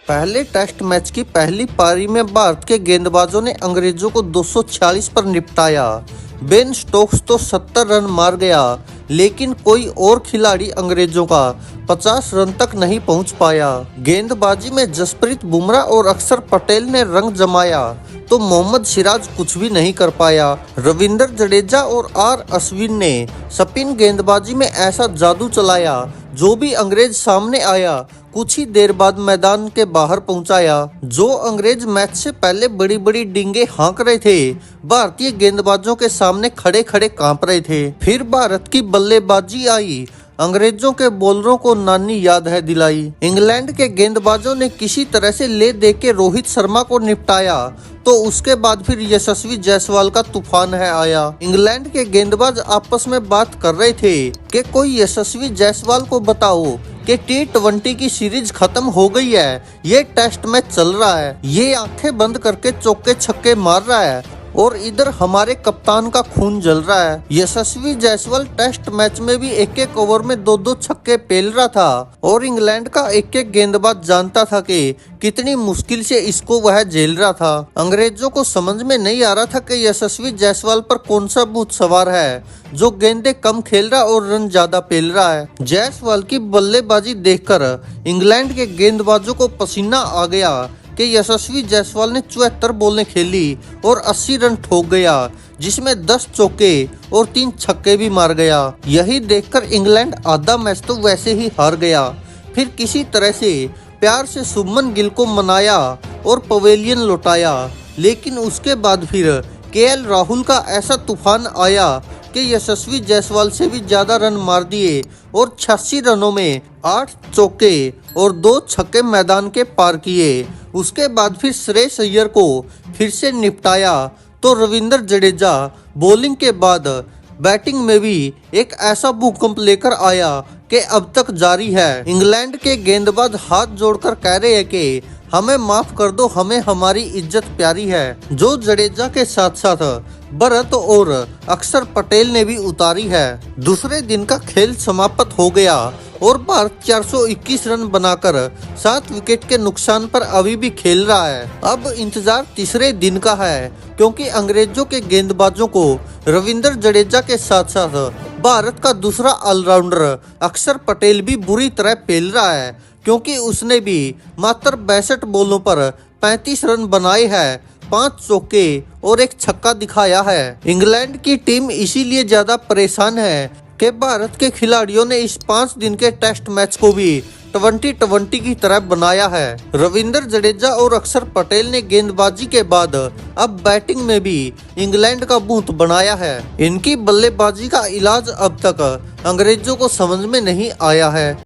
पहले test match की पहली पारी में भारत के गेंदबाजों ने अंग्रेजों को 246 पर निपटाया। बेन स्टोक्स तो 70 रन मार गया, लेकिन कोई और खिलाड़ी अंग्रेजों का 50 रन तक नहीं पहुंच पाया। गेंदबाजी में जसप्रीत बुमराह और अक्षर पटेल ने रंग जमाया, तो मोहम्मद सिराज कुछ भी नहीं कर पाया। रविंद्र जडेजा और आर अश्विन ने स्पिन गेंदबाजी में ऐसा जादू चलाया, जो भी अंग्रेज सामने आया कुछ ही देर बाद मैदान के बाहर पहुंचाया। जो अंग्रेज मैच से पहले बड़ी बड़ी डींगे हाँक रहे थे, भारतीय गेंदबाजों के सामने खड़े खड़े कांप रहे थे। फिर भारत की बल्लेबाजी आई, अंग्रेजों के बॉलरों को नानी याद है दिलाई। इंग्लैंड के गेंदबाजों ने किसी तरह से ले दे के रोहित शर्मा को निपटाया, तो उसके बाद फिर यशस्वी जायसवाल का तूफान है आया। इंग्लैंड के गेंदबाज आपस में बात कर रहे थे कि कोई यशस्वी जायसवाल को बताओ कि T20 की सीरीज खत्म हो गई है, ये टेस्ट मैच चल रहा है, ये आंखें बंद करके चौके छक्के मार रहा है और इधर हमारे कप्तान का खून जल रहा है। यशस्वी जायसवाल टेस्ट मैच में भी एक एक ओवर में दो दो छक्के पेल रहा था और इंग्लैंड का एक एक गेंदबाज जानता था कि कितनी मुश्किल से इसको वह झेल रहा था। अंग्रेजों को समझ में नहीं आ रहा था कि यशस्वी जायसवाल पर कौन सा भूत सवार है, जो गेंदे कम खेल रहा और रन ज्यादा पेल रहा है। जायसवाल की बल्लेबाजी देखकर इंग्लैंड के गेंदबाजों को पसीना आ गया कि यशस्वी जायसवाल ने 74 बॉलें खेली और 80 रन ठोक गया, जिसमें 10 चौके और 3 छक्के भी मार गया। यही देखकर इंग्लैंड आधा मैच तो वैसे ही हार गया। फिर किसी तरह से प्यार से शुभमन गिल को मनाया और पवेलियन लौटाया, लेकिन उसके बाद फिर KL राहुल का ऐसा तूफान आया कि यशस्वी जायसवाल से भी ज्यादा रन मार दिए और 86 रनों में 8 चौके और 2 छक्के मैदान के पार किए। उसके बाद फिर श्रेयस अय्यर को फिर से निपटाया, तो रविंद्र जडेजा बॉलिंग के बाद बैटिंग में भी एक ऐसा भूकंप लेकर आया कि अब तक जारी है। इंग्लैंड के गेंदबाज हाथ जोड़कर कह रहे हैं कि हमें माफ कर दो, हमें हमारी इज्जत प्यारी है, जो जडेजा के साथ साथ भरत और अक्षर पटेल ने भी उतारी है। दूसरे दिन का खेल समाप्त हो गया और भारत 421 रन बनाकर 7 विकेट के नुकसान पर अभी भी खेल रहा है। अब इंतजार तीसरे दिन का है, क्योंकि अंग्रेजों के गेंदबाजों को रविंद्र जडेजा के साथ साथ भारत का दूसरा ऑलराउंडर अक्षर पटेल भी बुरी तरह पेल रहा है, क्योंकि उसने भी मात्र 62 बॉलों पर 35 रन बनाए हैं, 5 चौके और 1 छक्का दिखाया है। इंग्लैंड की टीम इसीलिए ज्यादा परेशान है कि भारत के खिलाड़ियों ने इस 5 दिन के टेस्ट मैच को भी 2020 की तरह बनाया है। रविंद्र जडेजा और अक्षर पटेल ने गेंदबाजी के बाद अब बैटिंग में भी इंग्लैंड का भूत बनाया है। इनकी बल्लेबाजी का इलाज अब तक अंग्रेजों को समझ में नहीं आया है।